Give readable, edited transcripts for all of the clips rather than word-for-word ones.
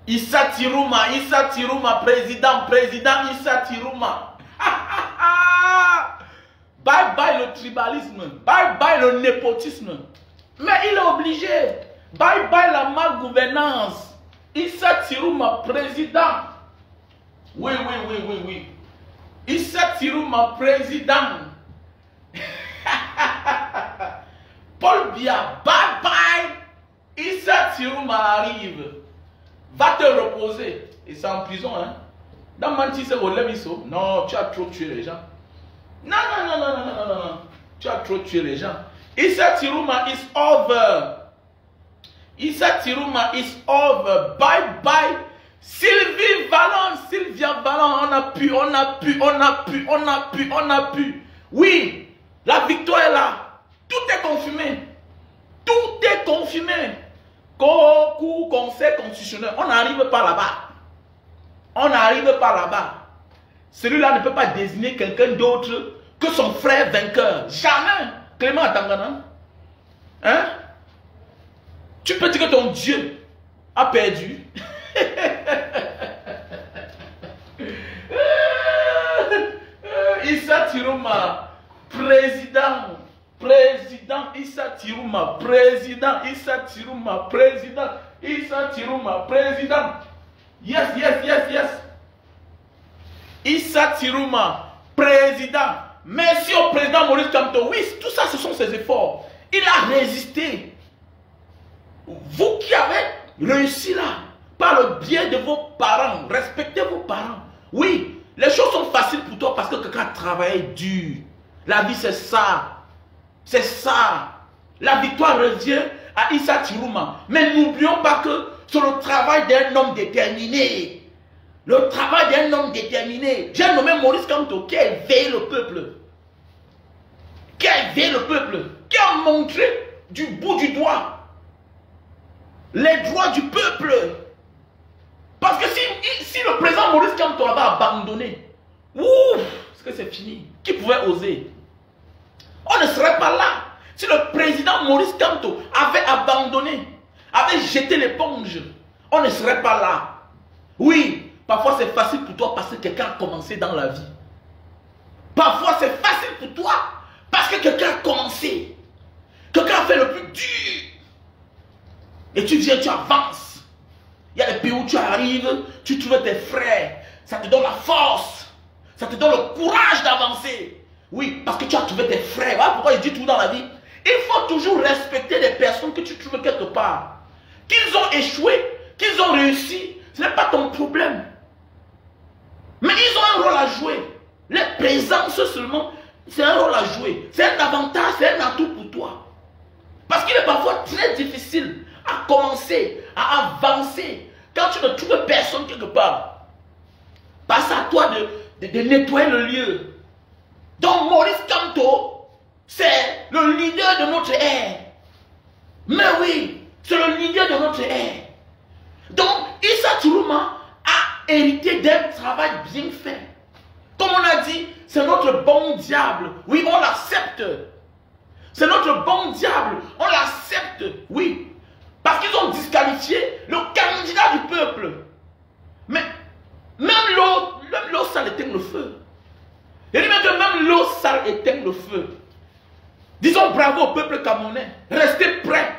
Issa Tirouma, président Issa Tirouma. Bye bye le tribalisme, bye bye le népotisme. Mais il est obligé. Bye bye la malgouvernance. Issa Tirouma, président. Oui. Issa Tirouma, président. Paul Biya, bye bye. Issa Tirouma arrive. Va te reposer. Et c'est en prison, hein. Dans Manti, c'est au Lemiso. Non, tu as trop tué les gens. Non. Tu as trop tué les gens. Issa Tirouma is over. Issa Tirouma is over. Bye bye. Sylvia Valon, on a pu. Oui, la victoire est là. Tout est confirmé. Conseil constitutionnel. On n'arrive pas là-bas. Celui-là ne peut pas désigner quelqu'un d'autre que son frère vainqueur. Jamais. Clément Atangana. Hein? Tu peux dire que ton Dieu a perdu. Issa Tirouma, président Issa Tirouma, président Issa Tirouma, président Issa Tirouma, président. Yes. Issa Tirouma, président. Merci au président Maurice Kamto. Oui, tout ça, ce sont ses efforts. Il a résisté. Vous qui avez réussi là, par le biais de vos parents, respectez vos parents. Oui, les choses sont faciles pour toi parce que quelqu'un a travaillé dur. La vie, c'est ça. C'est ça. La victoire revient à Issa Tirouma. Mais n'oublions pas que c'est le travail d'un homme déterminé. Le travail d'un homme déterminé. J'ai nommé Maurice Kamto qui a éveillé le peuple. Qui a montré du bout du doigt les droits du peuple. Parce que si le président Maurice Kamto avait abandonné, ouf, c'est que c'est fini. Qui pouvait oser? On ne serait pas là. Si le président Maurice Kamto avait abandonné, avait jeté l'éponge, on ne serait pas là. Oui, parfois c'est facile pour toi parce que quelqu'un a commencé dans la vie. Parfois c'est facile pour toi parce que quelqu'un a commencé. Quelqu'un a fait le plus dur. Et tu viens, tu avances. Il y a des pays où tu arrives, tu trouves tes frères. Ça te donne la force. Ça te donne le courage d'avancer. Oui, parce que tu as trouvé tes frères. Voilà pourquoi je dis tout dans la vie. Il faut toujours respecter les personnes que tu trouves quelque part. Qu'ils ont échoué, qu'ils ont réussi, ce n'est pas ton problème. Mais ils ont un rôle à jouer. Les présences seulement, c'est un rôle à jouer. C'est un avantage, c'est un atout pour toi. Parce qu'il est parfois très difficile à commencer, à avancer, quand tu ne trouves personne quelque part. Passe à toi de nettoyer le lieu. Donc Maurice Kamto, c'est le leader de notre ère. Mais oui, c'est le leader de notre ère. Donc Issa Tirouma a hérité d'un travail bien fait. Comme on a dit, c'est notre bon diable. Oui, on l'accepte. C'est notre bon diable. On l'accepte. Oui. Parce qu'ils ont disqualifié le candidat du peuple. Mais même l'eau sale éteint le feu. Il dit même que même l'eau sale éteint le feu. Disons bravo au peuple camerounais. Restez prêts.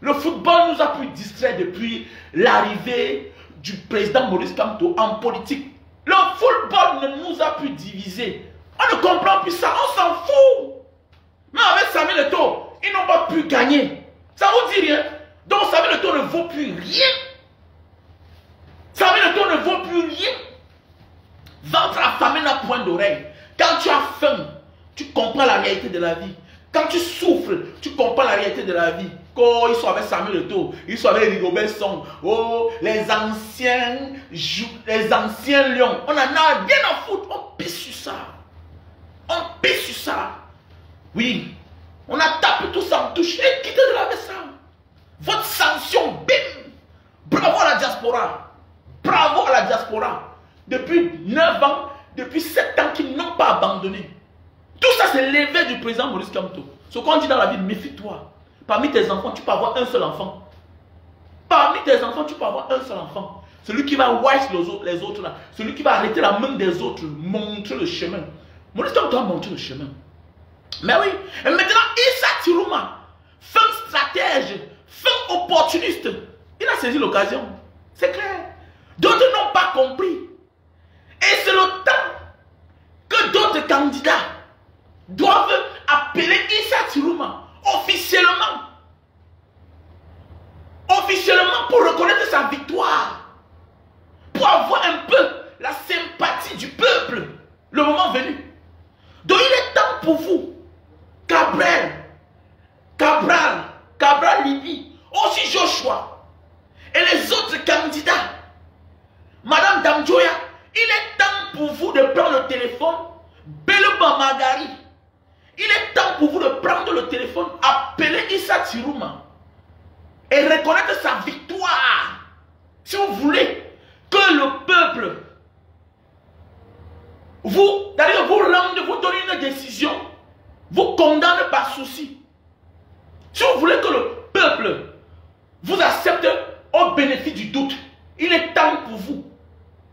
Le football nous a pu distraire depuis l'arrivée du président Maurice Kamto en politique. Le football ne nous a pu diviser. On ne comprend plus ça. On s'en fout. Mais avec Samuel Eto'o, ils n'ont pas pu gagner. Ça vous dit rien? Donc Samuel Eto'o ne vaut plus rien. Samuel Eto'o ne vaut plus rien. Ventre affamé n'a point d'oreille. Quand tu as faim, tu comprends la réalité de la vie. Quand tu souffres, tu comprends la réalité de la vie. Quand ils sont avec Samuel Eto'o, ils sont avec Rigobert Song. Oh, les anciens lions. On en a rien à foutre. On pisse sur ça. On pisse sur ça. Oui. On a tapé tout ça en touche. Et quittez de la ça. Votre sanction, bim. Bravo à la diaspora. Bravo à la diaspora. Depuis 9 ans, depuis 7 ans qu'ils n'ont pas abandonné. Tout ça, c'est l'éveil du président Maurice Kamto. Ce qu'on dit dans la vie, méfie-toi. Parmi tes enfants, tu peux avoir un seul enfant. Parmi tes enfants, tu peux avoir un seul enfant. celui qui va watch les autres là, celui qui va arrêter la main des autres, montrer le chemin. Maurice Kamto doit montrer le chemin. Mais oui, et maintenant Issa Tirouma, fin stratège, fin opportuniste, il a saisi l'occasion. C'est clair. D'autres n'ont pas compris. Et c'est le temps que d'autres candidats doivent appeler Issa Tirouma officiellement. Officiellement pour reconnaître sa victoire. Pour avoir un peu la sympathie du peuple. Le moment venu. Donc il est temps pour vous, Cabral Libye, aussi Joshua et les autres candidats, Madame Damjoya, il est temps pour vous de prendre le téléphone, Beleba Magari, il est temps pour vous de prendre le téléphone, appeler Issa Tirouma et reconnaître sa victoire. Si vous voulez que le peuple vous donne une décision, vous condamne par souci. Si vous voulez que le peuple vous accepte au bénéfice du doute, il est temps pour vous,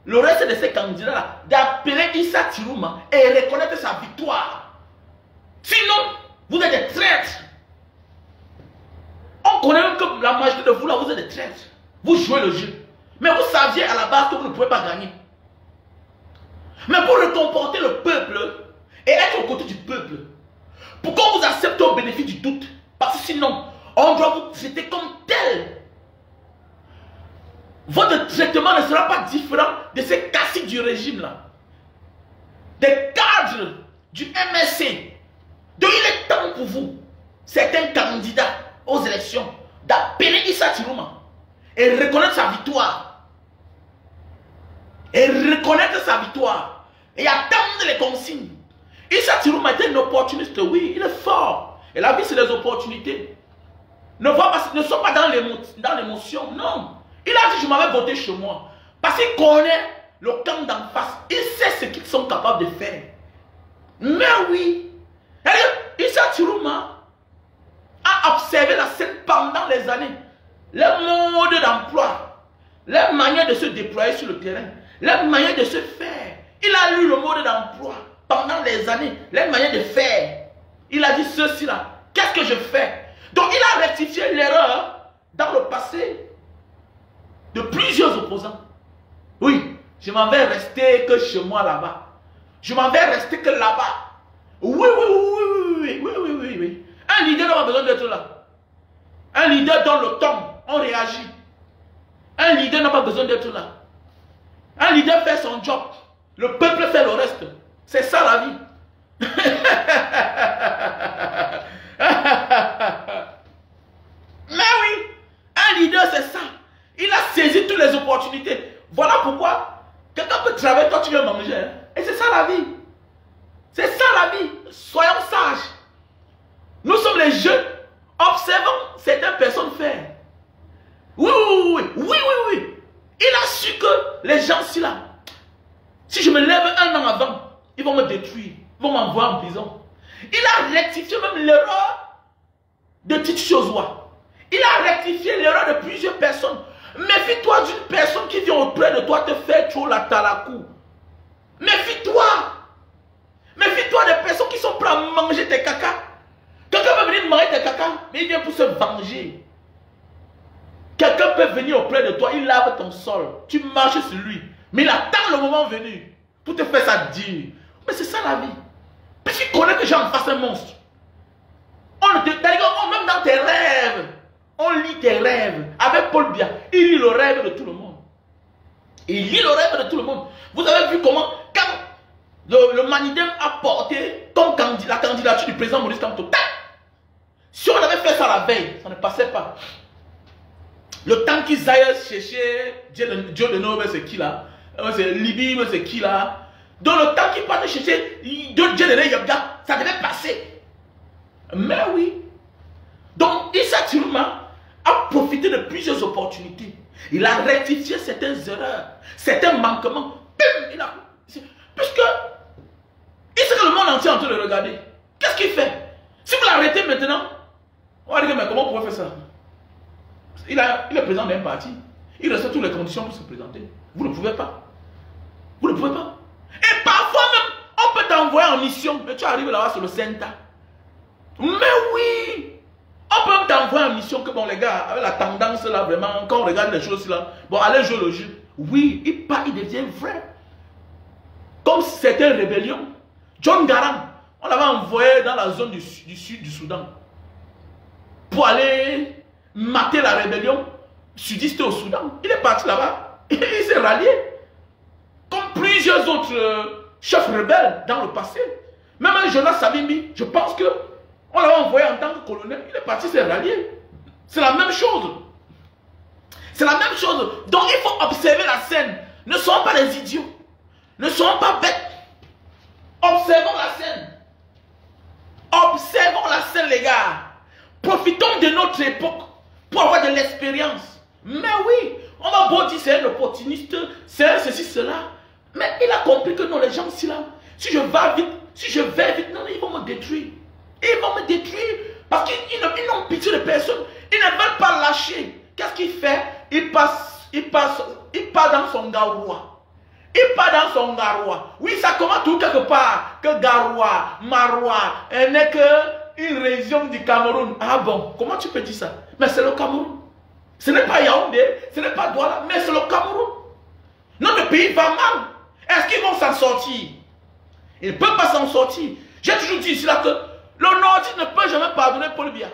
le reste de ces candidats-là, d'appeler Issa Tirouma et reconnaître sa victoire. Sinon, vous êtes des traîtres. On connaît même que la majorité de vous là, vous êtes des traîtres. Vous jouez le jeu. Mais vous saviez à la base que vous ne pouvez pas gagner. Mais pour récompenser le peuple et être aux côtés du peuple, pour qu'on vous accepte au bénéfice du doute, parce que sinon, on doit vous traiter comme tel. Votre traitement ne sera pas différent de ces caciques du régime là, des cadres du MSC. Donc il est temps pour vous, certains candidats aux élections, d'appeler Issa Tirouma et reconnaître sa victoire. Et reconnaître sa victoire. Et attendre les consignes. Issa Tirouma était un opportuniste, oui, il est fort. Et la vie, c'est des opportunités. Ne sois pas dans l'émotion, non. Il a dit, je m'avais voté chez moi. Parce qu'il connaît le camp d'en face. Il sait ce qu'ils sont capables de faire. Mais oui, Issa Tirouma a observé la scène pendant les années. Les modes d'emploi, les manières de se déployer sur le terrain, les manières de se faire. Il a lu le mode d'emploi pendant les années, les manières de faire. Il a dit ceci là, qu'est-ce que je fais? Donc il a rectifié l'erreur dans le passé de plusieurs opposants. Oui, je m'en vais rester que chez moi là-bas. Je m'en vais rester que là-bas. Oui. Un leader n'a pas besoin d'être là. Un leader dans le temps, on réagit. Un leader n'a pas besoin d'être là. Un leader fait son job. Le peuple fait le reste. C'est ça la vie. Mais oui, un leader c'est ça. Il a saisi toutes les opportunités. Voilà pourquoi quelqu'un peut travailler, toi tu veux manger. Hein? Et c'est ça la vie. C'est ça la vie. Soyons sages. Nous sommes les jeunes. Observons certaines personnes faire. Oui. Il a su que les gens si là, si je me lève un an avant, ils vont me détruire. Ils vont m'envoyer en prison. Il a rectifié même l'erreur de Titi Choswa. Il a rectifié l'erreur de plusieurs personnes. Méfie-toi d'une personne qui vient auprès de toi te faire trop la talakou. Méfie-toi. Méfie-toi des personnes qui sont prêtes à manger tes caca. Quelqu'un peut venir manger tes caca, mais il vient pour se venger. Quelqu'un peut venir auprès de toi, il lave ton sol. Tu marches sur lui. Mais il attend le moment venu pour te faire ça dire. Mais c'est ça la vie. Puisqu'il connaît que j'ai en face un monstre. Même dans tes rêves, on lit tes rêves. Avec Paul Biya, il lit le rêve de tout le monde. Il lit le rêve de tout le monde. Vous avez vu comment, quand le Manidem a porté comme la candidature du président Maurice Kamto, si on avait fait ça la veille, ça ne passait pas. Le temps qu'ils aillent chercher Dieu de Noël, c'est qui là? C'est Libye, c'est qui là? Donc le temps qu'ils partent chercher Dieu de Noël, ça devait passer. Mais oui. Donc Issa Tirouma a profité de plusieurs opportunités. Il a rectifié certaines erreurs, certains manquements. Puisque il sait que le monde entier est en train de regarder. Qu'est-ce qu'il fait? Si vous l'arrêtez maintenant, on va dire, mais comment on pourrait faire ça? Il est président d'un parti. Il respecte toutes les conditions pour se présenter. Vous ne pouvez pas. Vous ne pouvez pas. Et parfois même, on peut t'envoyer en mission. Mais tu arrives là-bas sur le Senta. Mais oui. On peut même t'envoyer en mission que bon les gars, avec la tendance là vraiment, quand on regarde les choses là, bon allez jouer le jeu. Oui, il devient vrai. Comme si c'était une rébellion. John Garang, on l'avait envoyé dans la zone du sud du Soudan pour aller mater la rébellion sudiste au Soudan. Il est parti là-bas. Il s'est rallié. Comme plusieurs autres chefs rebelles dans le passé. Même un Jonas Savimbi, je pense que on l'a envoyé en tant que colonel. Il est parti s'est rallié. C'est la même chose. C'est la même chose. Donc il faut observer la scène. Ne soyons pas des idiots. Ne soyons pas bêtes. Observons la scène. Observons la scène, les gars. Profitons de notre époque pour avoir de l'expérience. Mais oui, on va beau dire c'est un opportuniste, c'est ceci, cela. Mais il a compris que non, les gens ici là, si je vais vite, non, ils vont me détruire. Ils vont me détruire parce qu'ils n'ont pitié de personne. Ils ne veulent pas lâcher. Qu'est-ce qu'il fait? Il part dans son garoua. Il part dans son garoua. Oui, ça commence tout quelque part. Que garoua, maroua, n'est qu'une région du Cameroun. Ah bon, comment tu peux dire ça? Mais c'est le Cameroun. Ce n'est pas Yaoundé, ce n'est pas Douala, mais c'est le Cameroun. Notre pays va mal. Est-ce qu'ils vont s'en sortir? Ils ne peuvent pas s'en sortir. J'ai toujours dit ici là que le Nordiste ne peut jamais pardonner Paul Biya.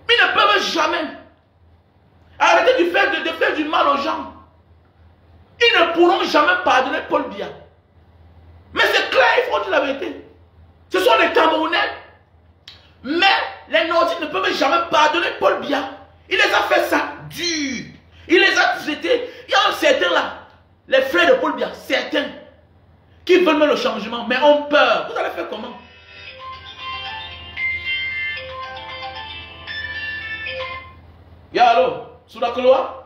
Ils ne peuvent jamais. Arrêtez de faire du mal aux gens. Ils ne pourront jamais pardonner Paul Biya. Mais c'est clair, il faut dire la vérité. Ce sont les Camerounais. Mais les Nordistes ne peuvent jamais pardonner Paul Biya. Il les a fait ça dur. Il les a traités. Il y a certains là, les frères de Paul Biya, certains, qui veulent même le changement, mais ont peur. Vous allez faire comment? Yeah, allô? Soudakoloa?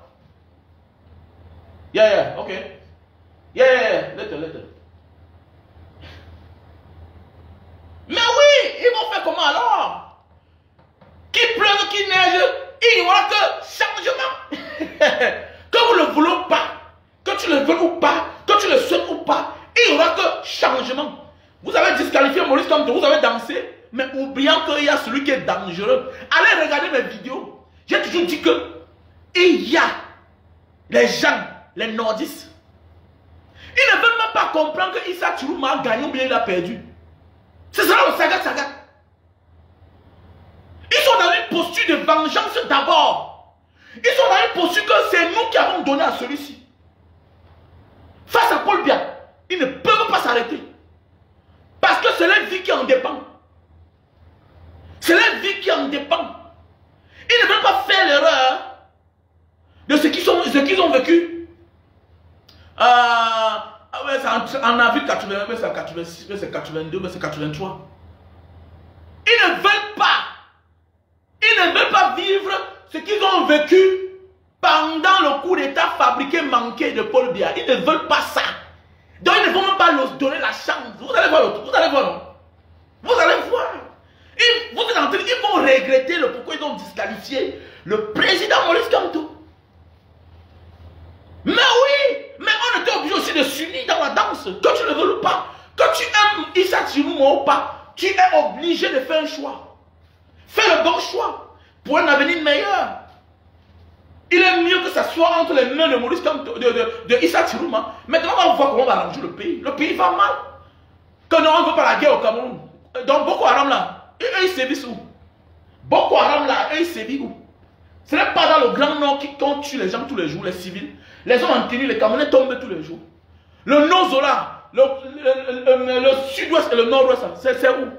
Yeah, okay. Yeah, later. Mais oui, ils vont faire comment alors? Qui pleuve, qui neige, il n'y aura que changement. Que vous ne le voulez pas, que tu le veux ou pas, que tu le souhaites ou pas, il n'y aura que changement. Vous avez disqualifié Maurice Kamto, vous avez dansé, mais oubliant qu'il y a celui qui est dangereux. Allez regarder mes vidéos. J'ai toujours dit que il y a les gens, les nordistes. Ils ne veulent même pas comprendre que Issa Chiruma a gagné ou bien il a perdu. C'est ça le saga. Ils sont dans une posture de vengeance d'abord. Ils sont dans une posture que c'est nous qui avons donné à celui-ci. Face à Paul Biya, ils ne peuvent pas s'arrêter. Parce que c'est leur vie qui en dépend. C'est leur vie qui en dépend. Ils ne veulent pas faire l'erreur de ce qu'ils ont vécu. C'est en avril 80, c'est 86, c'est 82, c'est 83. Ils ne veulent pas. Ils ne veulent pas vivre ce qu'ils ont vécu pendant le coup d'état fabriqué manqué de Paul Biya. Ils ne veulent pas ça. Donc ils ne vont même pas leur donner la chance. Vous allez voir, non? Vous allez voir. Ils vont regretter le pourquoi ils ont disqualifié le président Maurice Kamto. Mais oui, mais on était obligé aussi de s'unir dans la danse. Que tu ne veux ou pas, que tu aimes Issa Chiruma ou pas, tu es obligé de faire un choix. Fais le bon choix pour un avenir meilleur. Il est mieux que ça soit entre les mains de Maurice Kamto, de Issa Chiruma. Maintenant, on va voir comment on va arranger le pays. Le pays va mal. Que non, on ne veut pas la guerre au Cameroun. Donc, Boko Haram là, eux, ils sévissent où? Boko Haram là, eux, ils sévissent où? Ce n'est pas dans le Grand Nord qu'on tue les gens tous les jours, les civils. Les hommes en tenue, les Camerounais tombent tous les jours. Le Nozola, le sud-ouest et le nord-ouest, c'est où?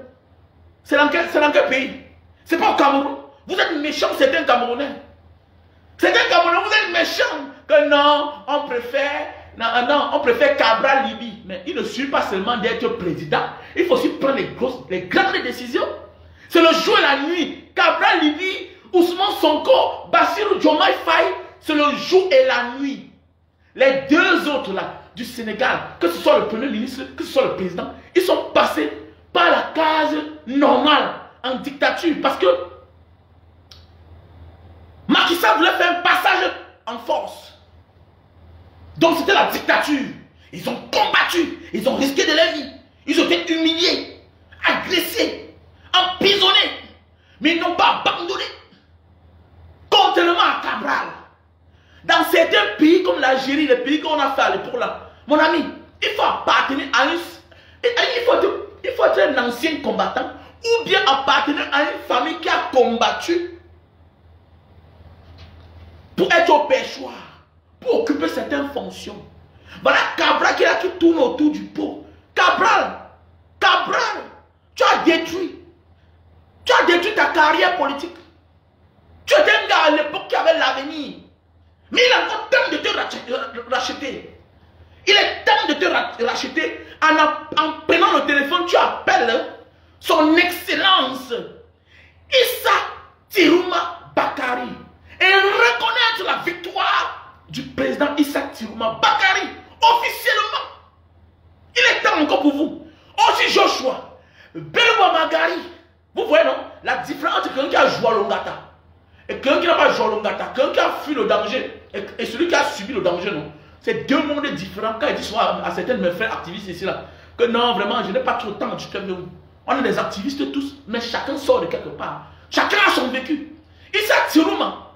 C'est dans quel pays? C'est pas au Cameroun. Vous êtes méchants, c'est un Camerounais. C'est un Camerounais, vous êtes méchants. Que non, on préfère Cabral Libye. Mais il ne suffit pas seulement d'être président. Il faut aussi prendre les grandes décisions. C'est le jour et la nuit. Cabral Libye, Ousmane Sonko, Bassirou Diomaye Faye, c'est le jour et la nuit. Les deux autres là, du Sénégal, que ce soit le premier ministre, que ce soit le président, ils sont passés par la case normale en dictature. Parce que Macky Sall voulait faire un passage en force. Donc c'était la dictature. Ils ont combattu, ils ont risqué de leur vie. Ils ont été humiliés, agressés, emprisonnés. Mais ils n'ont pas abandonné. Contrairement à Cabral. Dans certains pays comme l'Algérie, les pays qu'on a fait à l'époque là, mon ami, il faut appartenir à une... Il faut être un ancien combattant ou bien appartenir à une famille qui a combattu pour être au perchoir, pour occuper certaines fonctions. Voilà Cabral qui est là, qui tourne autour du pot. Cabral, tu as détruit ta carrière politique. Tu étais un gars à l'époque qui avait l'avenir. Mais il a encore temps de te racheter. Il est temps de te racheter. En prenant le téléphone, tu appelles son excellence Issa Tirouma Bakari et reconnaître la victoire du président Issa Tirouma Bakari officiellement. Il est temps encore pour vous. Aussi Joshua Belwa Magari. Vous voyez non? La différence entre quelqu'un qui a joué à Longata et quelqu'un qui n'a pas joué à Longata, quelqu'un qui a fui le danger et celui qui a subi le danger, non? C'est deux mondes différents. Quand ils disent à certains de mes frères activistes ici là, que non, vraiment, je n'ai pas trop de temps, on est des activistes tous, mais chacun sort de quelque part. Chacun a son vécu. Issa Tirouma,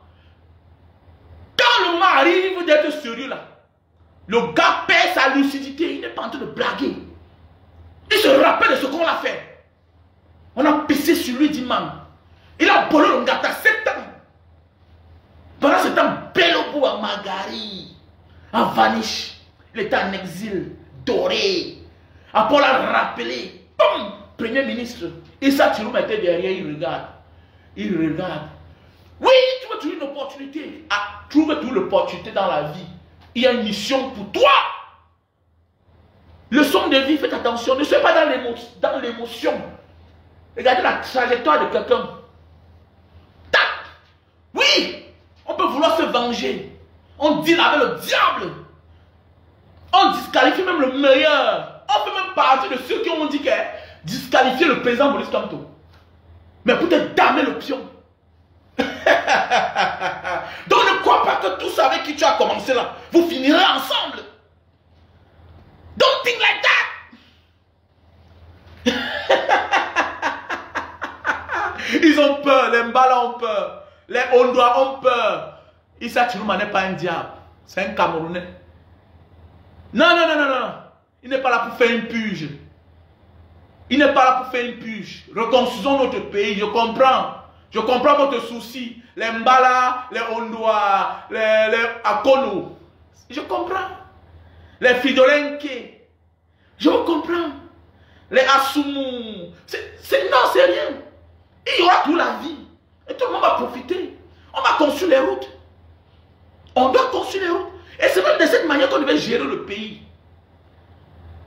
quand le moment arrive d'être sérieux là, le gars perd sa lucidité, il n'est pas en train de blaguer. Il se rappelle de ce qu'on a fait. On a pissé sur lui d'imam. Il a volé le gâteau 7 ans. Pendant ce temps, Belobou à Magari, à Vanish, il était en exil, doré. Après, on l'a rappelé. Boum, Premier ministre. Issa Tirouma était derrière, il regarde. Il regarde. Oui, tu veux trouver une opportunité. Ah, trouve toujours l'opportunité dans la vie. Il y a une mission pour toi. Leçon de vie, faites attention. Ne soyez pas dans l'émotion. Regardez la trajectoire de quelqu'un. Tac. Oui, on peut vouloir se venger. On deal avec le diable. On disqualifie même le meilleur. On peut même partir de ceux qui ont dit que disqualifier le président Maurice Kamto. Mais pour te damer le pion. Donc ne crois pas que tous avec qui tu as commencé là, vous finirez ensemble. Don't think like that. Ils ont peur, les Mbala ont peur, les Ondoa ont peur. Issa Tirouma n'est pas un diable, c'est un Camerounais. Non. Il n'est pas là pour faire une purge. Il n'est pas là pour faire une purge. Reconstruisons notre pays, je comprends. Je comprends votre souci. Les Mbala, les Ondoa, les Akono. Je comprends. Les Fidolenke. Je comprends. Les Asumu. Non, c'est rien. Il y aura toute la vie. Et tout le monde va profiter. On va construire les routes. On doit construire les routes. Et c'est même de cette manière qu'on devait gérer le pays.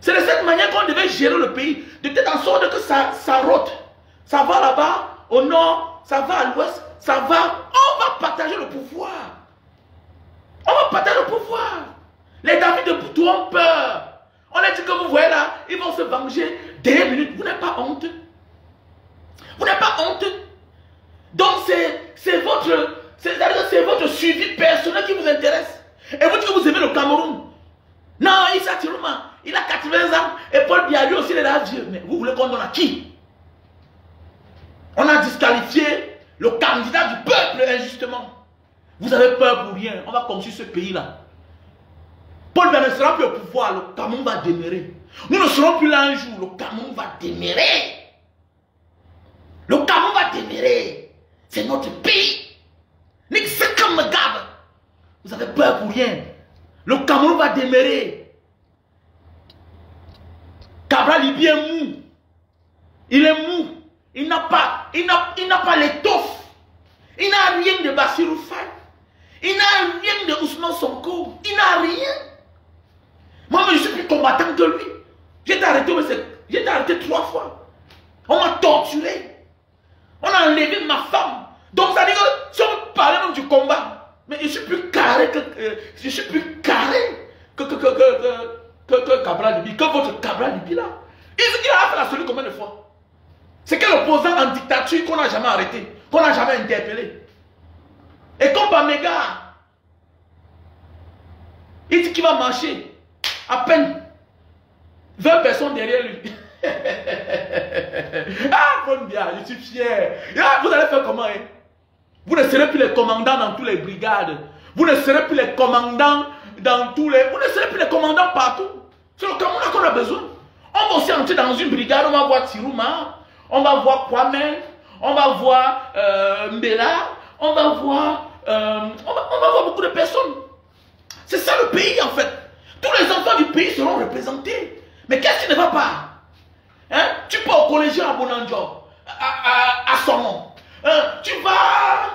C'est de cette manière qu'on devait gérer le pays. De telle sorte que ça rote. Ça va là-bas, au nord, ça va à l'ouest, ça va. On va partager le pouvoir. On va partager le pouvoir. Les David de Boutou ont peur. On a dit que vous voyez là, ils vont se venger. Dernière minute, vous n'avez pas honte. Vous n'avez pas honte. Donc c'est votre suivi personnel qui vous intéresse. Et vous dites que vous aimez le Cameroun. Non, Issa Tirouma, il a 80 ans. Et Paul Biya lui aussi, il est là vieux. Mais vous voulez qu'on donne à qui? On a disqualifié le candidat du peuple injustement. Vous avez peur pour rien. On va construire ce pays-là. Paul Biya ne sera plus au pouvoir. Le Cameroun va demeurer. Nous ne serons plus là un jour. Le Cameroun va demeurer. Le Cameroun va demeurer. C'est notre pays. Vous avez peur pour rien. Le Cameroun va demeurer. Cabral Libi est mou. Il est mou. Il n'a pas l'étoffe. Il n'a rien de Bassirou Faye. Il n'a rien de Ousmane Sonko. Il n'a rien. Moi, je suis plus combattant que lui. J'ai été arrêté 3 fois. On m'a torturé. On a enlevé ma femme. Donc ça dit que si on parlait même du combat, mais je suis plus carré que Cabral Libi, que votre Cabral Libi là. Il a fait la solution combien de fois? C'est quel opposant en dictature qu'on n'a jamais arrêté, qu'on n'a jamais interpellé. Et comme Bamega, Il dit qu'il va marcher. À peine 20 personnes derrière lui. Ah, Paul Biya, je suis fier. Ah, vous allez faire comment, hein? Vous ne serez plus les commandants dans toutes les brigades. Vous ne serez plus les commandants dans tous les... Vous ne serez plus les commandants partout. C'est le Cameroun qu'on a besoin. On va aussi entrer dans une brigade, on va voir Tirouma, on va voir Kwame, on va voir Mbela, on va voir beaucoup de personnes. C'est ça le pays en fait. Tous les enfants du pays seront représentés. Mais qu'est-ce qui ne va pas? Hein? Tu peux au collégien à Bonanjo, à Somon. Tu vas...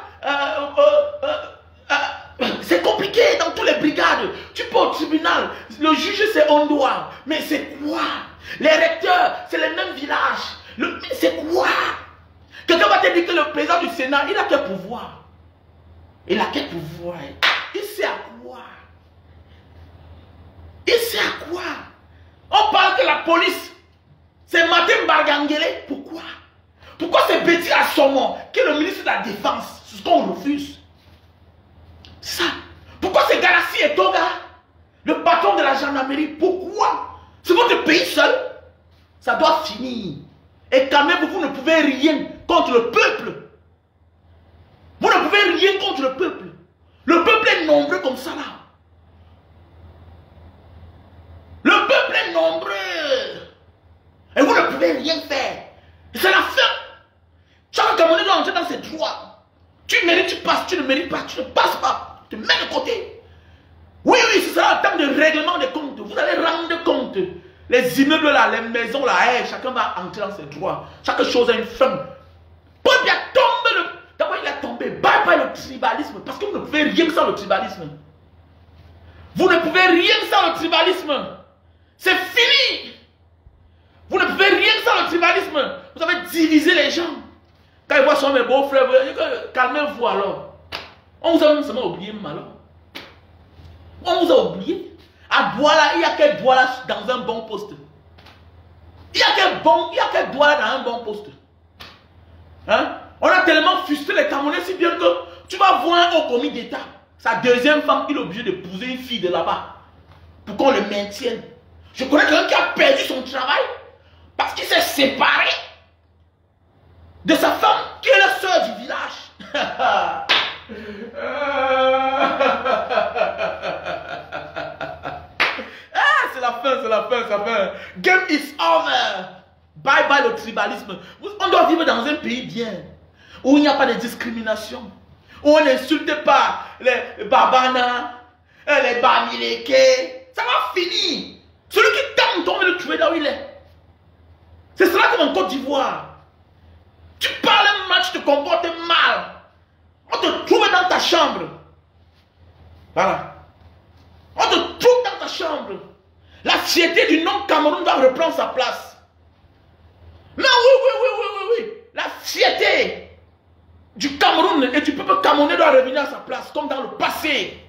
c'est compliqué dans toutes les brigades. Tu peux au tribunal. Le juge c'est Ondoa. Mais c'est quoi? Les recteurs, c'est les mêmes villages. C'est quoi? Quelqu'un va te dire que le président du Sénat, il a quel pouvoir? Il a quel pouvoir? Il sait à quoi? Il sait à quoi? On parle que la police, c'est Martin Bargangele. Pourquoi? Pourquoi c'est Betty Assomon qui est le ministre de la Défense? C'est ce qu'on refuse. Ça. Pourquoi c'est Galassi et Toga, le patron de la gendarmerie? Pourquoi? C'est votre pays seul. Ça doit finir. Et quand même, vous ne pouvez rien contre le peuple. Vous ne pouvez rien contre le peuple. Le peuple est nombreux comme ça là. Le peuple est nombreux. Et vous ne pouvez rien faire. C'est la fin. Chaque Camerounais doit entrer dans ses droits. Tu mérites, tu passes. Tu ne mérites pas, tu ne passes pas. Tu te mets de côté. Oui, oui, ce sera en termes de règlement des comptes. Vous allez rendre compte. Les immeubles là, les maisons là, chacun va entrer dans ses droits. Chaque chose a une fin. Paul Biya tombe. D'abord, il a tombé. Bye bye le tribalisme. Parce que vous ne pouvez rien sans le tribalisme. Vous ne pouvez rien sans le tribalisme. C'est fini. Vous ne pouvez rien sans le tribalisme. Vous avez divisé les gens. Quand ils voient sur mes beaux-frères, calmez-vous alors. On vous a même seulement oublié, alors. On vous a oublié. À Douala, il y a quel Douala dans un bon poste? Il y a quel Douala dans un bon poste? Hein? On a tellement frustré les Camerounais si bien que tu vas voir un haut commis d'État. Sa deuxième femme, il est obligé d'épouser une fille de là-bas. Pour qu'on le maintienne. Je connais quelqu'un qui a perdu son travail parce qu'il s'est séparé de sa femme qui est la sœur du village. C'est la fin, c'est la fin, c'est la fin. Game is over. Bye bye le tribalisme. On doit vivre dans un pays bien, où il n'y a pas de discrimination, où on n'insulte pas les Babana, les Bamileke. Ça va finir. Celui qui tente, on va le tuer là où il est. C'est cela comme en Côte d'Ivoire. Tu parles mal, tu te comportes mal. On te trouve dans ta chambre. Voilà. On te trouve dans ta chambre. La fierté du nom Cameroun doit reprendre sa place. Mais oui. La fierté du Cameroun et du peuple camerounais doit revenir à sa place, comme dans le passé.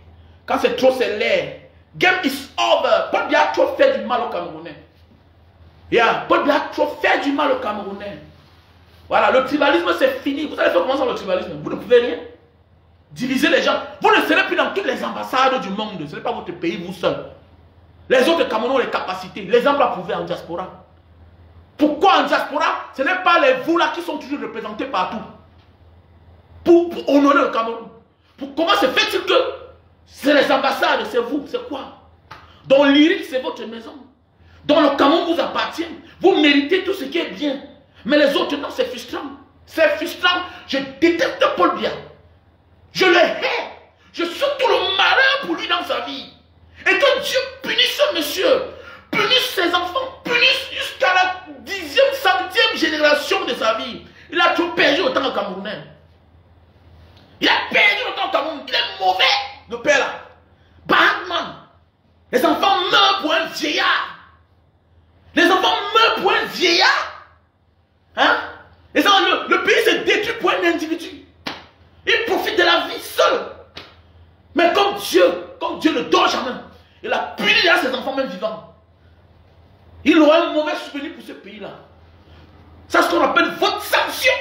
Quand c'est trop, c'est l'air. Game is over. Paul Biya a trop fait du mal au Camerounais. Paul Biya a trop fait du mal au Camerounais. Voilà, le tribalisme c'est fini. Vous allez faire comment ça le tribalisme? Vous ne pouvez rien. Diviser les gens. Vous ne serez plus dans toutes les ambassades du monde. Ce n'est pas votre pays, vous seul. Les autres Camerounais ont les capacités. L'exemple a prouvé en diaspora. Pourquoi en diaspora? Ce n'est pas les vous là qui sont toujours représentés partout. Pour honorer le Cameroun. Comment se fait-il que c'est les ambassades, c'est vous, c'est quoi? Dans l'Irik, c'est votre maison. Dans le Cameroun vous appartient. Vous méritez tout ce qui est bien. Mais les autres, non, c'est frustrant. C'est frustrant. Je déteste Paul Biya. Je le hais. Je souhaite tout le malheur pour lui dans sa vie. Et que Dieu punisse ce monsieur. Punisse ses enfants. Punisse jusqu'à la 10e, 100e génération de sa vie. Il a tout perdu autant au Camerounais. Il a perdu autant au Cameroun. Il est mauvais, le père là. Batman. Les enfants meurent pour un vieillard. Les enfants meurent pour un vieillard. Hein? Le pays se détruit pour un individu. Il profite de la vie seul. Mais comme Dieu ne dort jamais, il a puni à ses enfants même vivants. Il aura un mauvais souvenir pour ce pays-là. C'est ce qu'on appelle votre sanction.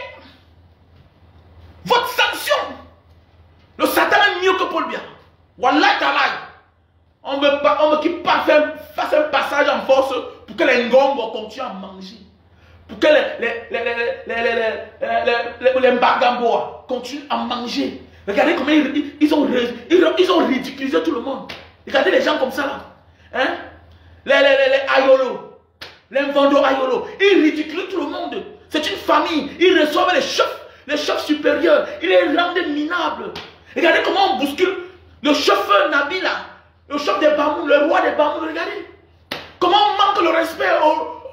Votre sanction. Le Satan est mieux que Paul Biya. Wallah talai. On ne veut continuent à manger. Pour que les Mbagamboa continuent à manger. Regardez comment ils ont ridiculisé tout le monde. Regardez les gens comme ça là. Hein? Les Ayolo, les Mvando Ayolo, ils ridiculisent tout le monde. C'est une famille. Ils reçoivent les chefs supérieurs. Ils les rendent minables. Regardez comment on bouscule le chauffeur Nabila, le chef des Bamoun, le roi des Bamoun. Regardez. Comment on manque le respect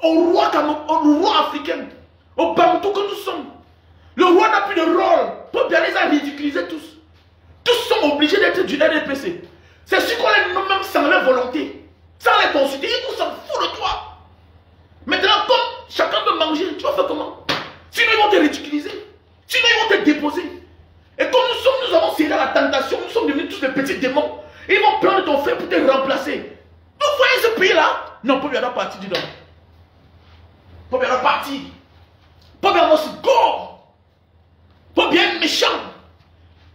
au roi africain, au Bamoutou que nous sommes. Le roi n'a plus de rôle. Pour bien les ridiculiser tous. Tous sont obligés d'être du RDPC. C'est sûr qu'on les nomme même sans leur volonté. Sans les consulter. Ils s'en foutent de toi. Maintenant, comme chacun peut manger, tu vas faire comment? Sinon, ils vont te ridiculiser. Sinon, ils vont te déposer. Et comme nous avons cédé à la tentation, nous sommes devenus tous des petits démons. Ils vont prendre ton frère pour te remplacer. Vous voyez ce pays-là? Non, pas bien parti, dis donc. Pas bien parti. Pas bien aussi gore. Pas bien méchant.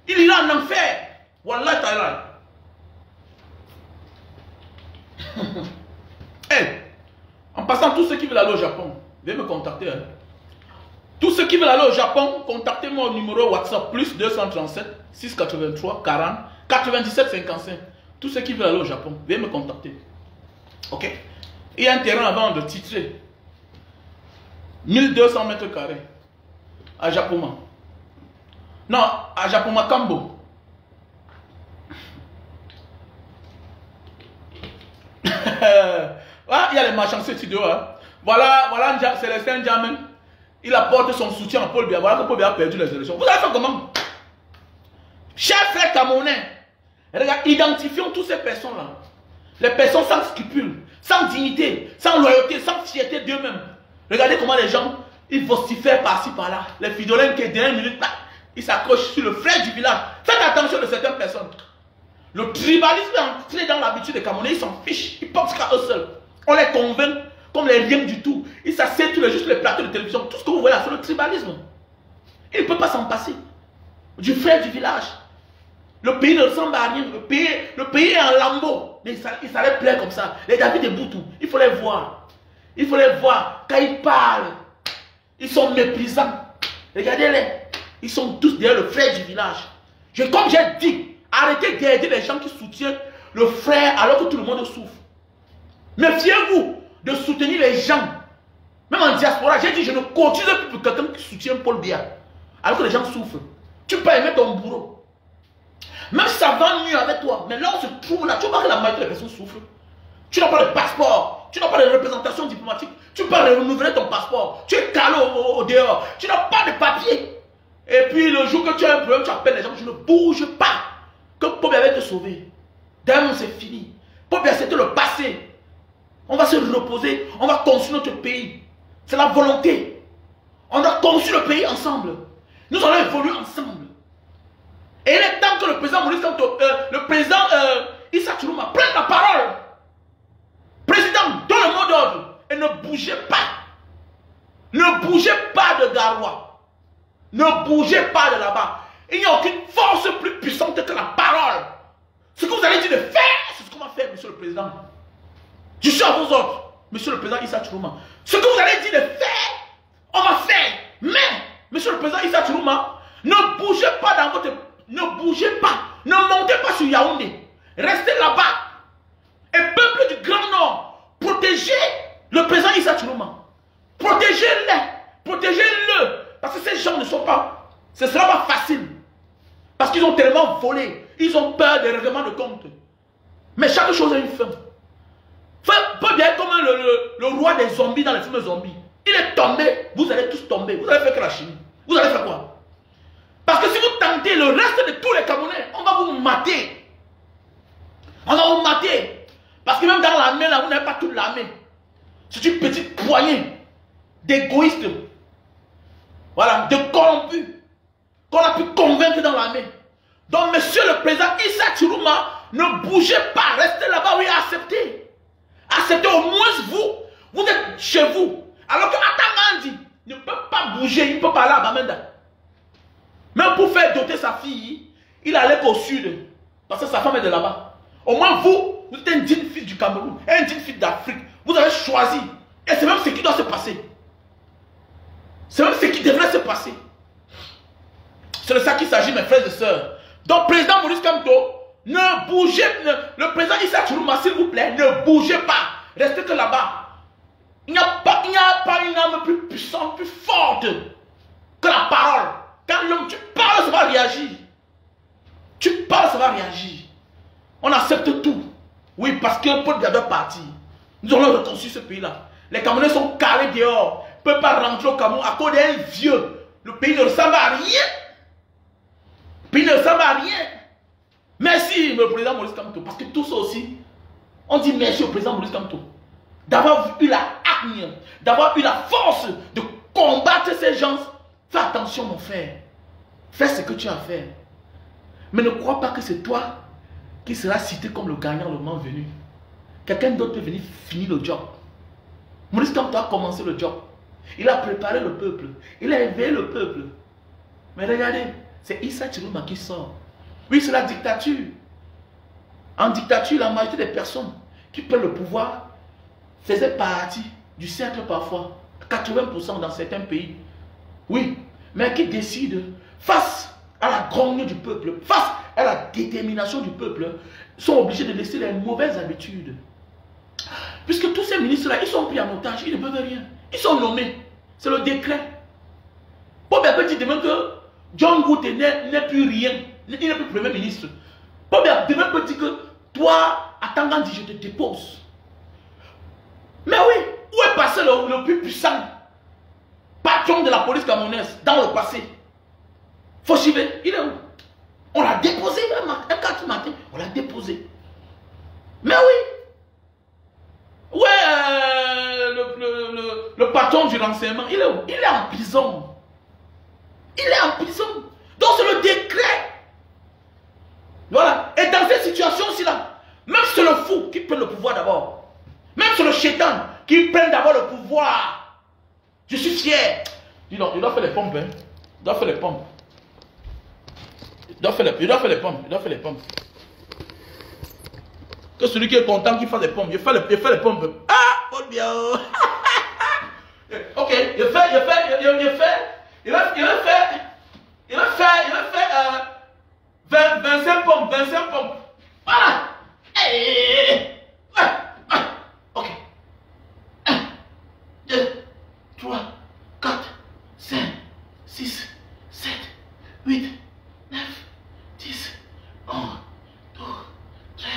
Il ira en enfer. Wallah ta'ala. Hey, en passant, tous ceux qui veulent aller au Japon, veuillez me contacter. Hein. Tous ceux qui veulent aller au Japon, contactez-moi au numéro WhatsApp plus 237 683 40 97 55. Tous ceux qui veulent aller au Japon, veuillez me contacter. Ok? Il y a un terrain à vendre titré 1200 mètres carrés à Japoma. Non, à Japoma Kambo. Ah, il y a les marchands studio. Hein. Voilà Célestin Jamen. Il apporte son soutien à Paul Biya. Voilà que Paul Biya a perdu les élections. Vous allez faire comment? Chers frères camerounais, regarde, identifions toutes ces personnes-là. Les personnes sans scrupules, sans dignité, sans loyauté, sans fierté d'eux-mêmes. Regardez comment les gens, ils vocifèrent par-ci, par-là. Les fidolins qui, dernière minute, ils s'accrochent sur le frère du village. Faites attention de certaines personnes. Le tribalisme est entré dans l'habitude des Camerounais, ils s'en fichent, ils pensent qu'à eux seuls. On les convainc comme les rien du tout. Ils s'assiedent tous les jours sur les plateaux de télévision. Tout ce que vous voyez là, c'est le tribalisme. Il ne peut pas s'en passer. Du frère du village. Le pays ne ressemble à rien. Le pays est en lambeau. Mais il s'allait plaire comme ça. Les David et Boutou, il faut les voir. Il faut les voir. Quand ils parlent, ils sont méprisants. Regardez-les. Ils sont tous derrière le frère du village. Comme j'ai dit, arrêtez d'aider les gens qui soutiennent le frère alors que tout le monde souffre. Méfiez-vous de soutenir les gens. Même en diaspora, j'ai dit, je ne cotise plus pour quelqu'un qui soutient Paul Biya. Alors que les gens souffrent. Tu peux aimer ton bourreau. Même si ça va mieux avec toi. Mais là, on se trouve là. Tu vois que la majorité des personnes souffrent. Tu n'as pas de passeport. Tu n'as pas de représentation diplomatique. Tu peux renouveler ton passeport. Tu es calé au dehors. Tu n'as pas de papier. Et puis, le jour que tu as un problème, tu appelles les gens. Je ne bouge pas. Que Paul Biya va te sauver. Demain, c'est fini. Paul Biya, c'était le passé. On va se reposer, on va construire notre pays. C'est la volonté. On a construit le pays ensemble. Nous allons évoluer ensemble. Et il est temps que le président Maurice Kamto, le président Issa Choulouma prenne la parole. Président, donne le mot d'ordre. Et ne bougez pas. Ne bougez pas de Garoua. Ne bougez pas de là-bas. Il n'y a aucune force plus puissante que la parole. Ce que vous allez dire de faire, c'est ce qu'on va faire, monsieur le président. Je suis à vos ordres, monsieur le président Issa Choulouma. Ce que vous allez dire de faire, on va faire. Mais, monsieur le président Issa Choulouma, ne bougez pas dans votre... Ne bougez pas. Ne montez pas sur Yaoundé. Restez là-bas. Et peuple du Grand Nord, protégez le président Issa Choulouma. Protégez-les. Protégez-le. Parce que ces gens ne sont pas... Ce ne sera pas facile. Parce qu'ils ont tellement volé. Ils ont peur des règlements de compte. Mais chaque chose a une fin. Peut bien être comme le roi des zombies dans les films zombies. Il est tombé, vous allez tous tomber. Vous allez faire que la Chine. Vous allez faire quoi? Parce que si vous tentez le reste de tous les Camerounais, on va vous mater. On va vous mater. Parce que même dans l'armée, là, vous n'avez pas toute l'armée. C'est une petite poignée d'égoïstes. Voilà, de corrompus. Qu'on a pu convaincre dans l'armée. Donc, monsieur le président Issa Choulouma, ne bougez pas. Restez là-bas, oui, acceptez. Acceptez au moins vous êtes chez vous. Alors que Atangandi ne peut pas bouger, il ne peut pas aller à Bamenda. Même pour faire doter sa fille, il allait qu'au sud. Parce que sa femme est de là-bas. Au moins vous êtes un digne fils du Cameroun, un digne fils d'Afrique. Vous avez choisi Et c'est même ce qui doit se passer. C'est même ce qui devrait se passer. C'est de ça qu'il s'agit, mes frères et sœurs. Donc, président Maurice Kamto, ne bougez, le président Issa Chourouma, s'il vous plaît, ne bougez pas. Restez que là-bas. Il n'y a pas une âme plus puissante, plus forte que la parole. Quand l'homme, tu parles, ça va réagir. Tu parles, ça va réagir. On accepte tout. Oui, parce que Paul Biya doit partir. Nous allons reconstruire ce pays-là. Les Camerounais sont carrés dehors. Ils ne peuvent pas rentrer au Cameroun à cause d'un vieux. Le pays ne ressemble à rien. Le pays ne ressemble à rien. Merci, le président Maurice Kamto. Parce que tout ça aussi, on dit merci au président Maurice Kamto. D'avoir eu la hargne, d'avoir eu la force de combattre ces gens. Fais attention, mon frère. Fais ce que tu as à faire. Mais ne crois pas que c'est toi qui sera cité comme le gagnant le moment venu. Quelqu'un d'autre peut venir finir le job. Maurice Kamto a commencé le job. Il a préparé le peuple. Il a éveillé le peuple. Mais regardez, c'est Issa Chourouma qui sort. Oui, c'est la dictature. En dictature, la majorité des personnes qui prennent le pouvoir faisaient partie du cercle parfois. 80% dans certains pays. Oui, mais qui décident face à la grogne du peuple, face à la détermination du peuple, sont obligés de laisser les mauvaises habitudes. Puisque tous ces ministres-là, ils sont pris en otage, ils ne peuvent rien. Ils sont nommés. C'est le décret. Paul Biya peut dire demain que John Gout n'est plus rien. Il n'est plus premier ministre. Paul Biya demain peut dire que toi, à Tangandi, je te dépose. Mais oui, où est passé le plus puissant patron de la police camerounaise dans le passé? Foshibe, il est où? On l'a déposé un 4 matin, on l'a déposé. Mais oui. Ouais, le patron du renseignement, il est où? Il est en prison. Il est en prison. Donc c'est le décret. Voilà. Et dans cette situation-ci là, même c'est le fou qui prend le pouvoir d'abord. Même c'est le chétan qui prend d'abord le pouvoir. Je suis fier. Dis donc, il doit faire les pompes. Hein. Il doit faire les pompes. Il doit faire les pompes. Il doit faire les pompes. Que celui qui est content qu'il fasse les pompes. Il fait les pompes. Ah, Paul Biya. Ok, il va faire 25 pompes. 25 pompes. Voilà. Ok. 1, 2, 3, 4, 5, 6, 7, 8, 9, 10, 11, 12, 13,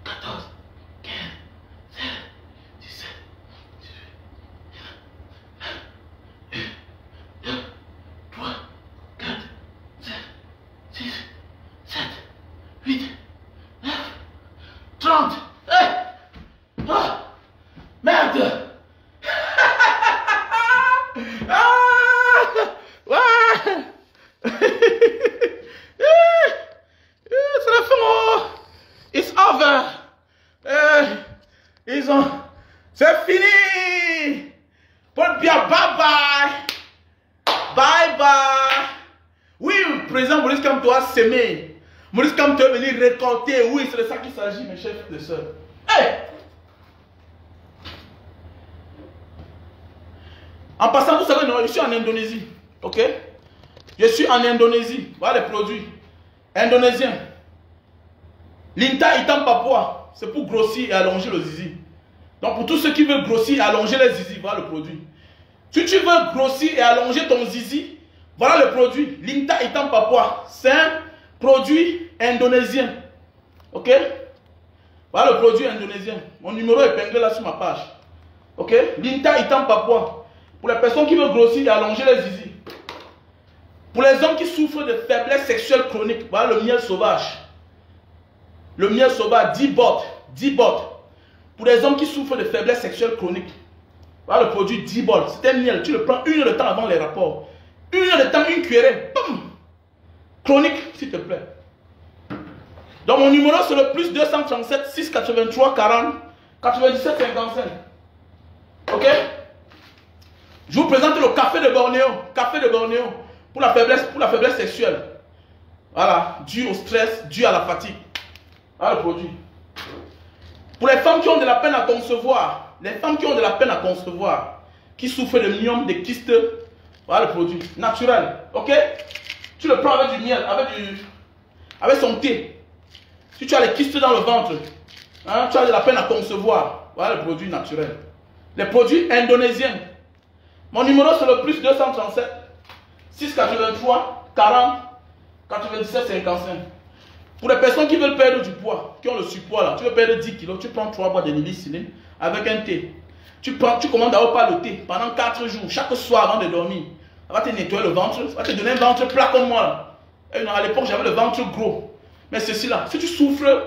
14, 15, 16, 17, 18, 1, 2, 3, 4, 5, 6, 7, 8, 9, 30. Oh, merde. C'est la fin. It's over. Ils ont. C'est fini. Paul Biya, bye bye. Bye bye. Oui, le président Maurice Kamto a semé. Maurice Kamto est venu récolter. Oui, c'est de ça qu'il s'agit, mes chers frères et sœurs. Hey! En passant, vous savez, non, je suis en Indonésie. Ok? Je suis en Indonésie. Voilà les produits. Indonésiens. Linta Itam Papua. C'est pour grossir et allonger le zizi. Donc pour tous ceux qui veulent grossir et allonger les zizi, voilà le produit. Si tu veux grossir et allonger ton zizi, voilà le produit. Linta Itam Papua. C'est un produit indonésien. Ok? Voilà le produit indonésien. Mon numéro est épinglé là sur ma page. Ok? Linta Itam Papua. Pour les personnes qui veulent grossir et allonger les zizi. Pour les hommes qui souffrent de faiblesse sexuelle chronique, voilà le miel sauvage. Le miel sauvage, 10 bottes. 10 bottes. Pour les hommes qui souffrent de faiblesse sexuelle chronique, voilà le produit 10 bottes. C'est un miel. Tu le prends 1 heure de temps avant les rapports. 1 heure de temps, une cuillerée. Boum. Chronique, s'il te plaît. Donc mon numéro c'est le plus 237 683 40 97 55. Ok? Je vous présente le café de Bornéo. Café de Bornéo. Pour la faiblesse sexuelle. Voilà. Dû au stress, dû à la fatigue. Voilà le produit. Pour les femmes qui ont de la peine à concevoir. les femmes qui ont de la peine à concevoir, qui souffrent de myome, de kystes, voilà le produit naturel. Ok? Tu le prends avec du miel, avec son thé. Si tu as les kystes dans le ventre, hein, tu as de la peine à concevoir, voilà le produit naturel. Les produits indonésiens. Mon numéro c'est le plus 237 683 40 97 55. Pour les personnes qui veulent perdre du poids, qui ont le surpoids là, tu veux perdre 10 kg, tu prends 3 boîtes de nilicilline avec un thé. Tu commandes d'abord pas le thé pendant 4 jours, chaque soir avant de dormir. Ça va te nettoyer le ventre, ça va te donner un ventre plat comme moi là. Et à l'époque j'avais le ventre gros. Mais ceci là, si tu souffres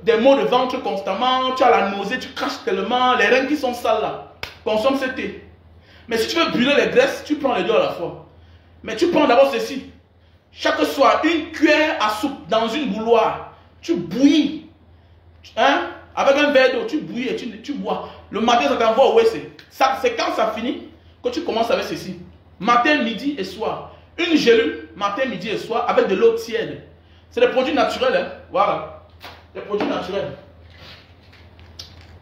des maux de ventre constamment, tu as la nausée, tu craches tellement, les reins qui sont sales là, consomme ce thé. Mais si tu veux brûler les graisses, tu prends les deux à la fois. Mais tu prends d'abord ceci. Chaque soir, une cuillère à soupe dans une bouilloire. Tu bouillis. Hein? Avec un verre d'eau, tu bouillis et tu bois. Le matin, ça t'envoie au WC. C'est quand ça finit que tu commences avec ceci. Matin, midi et soir. Une gélule, matin, midi et soir, avec de l'eau tiède. C'est des produits naturels. Hein? Voilà. Des produits naturels.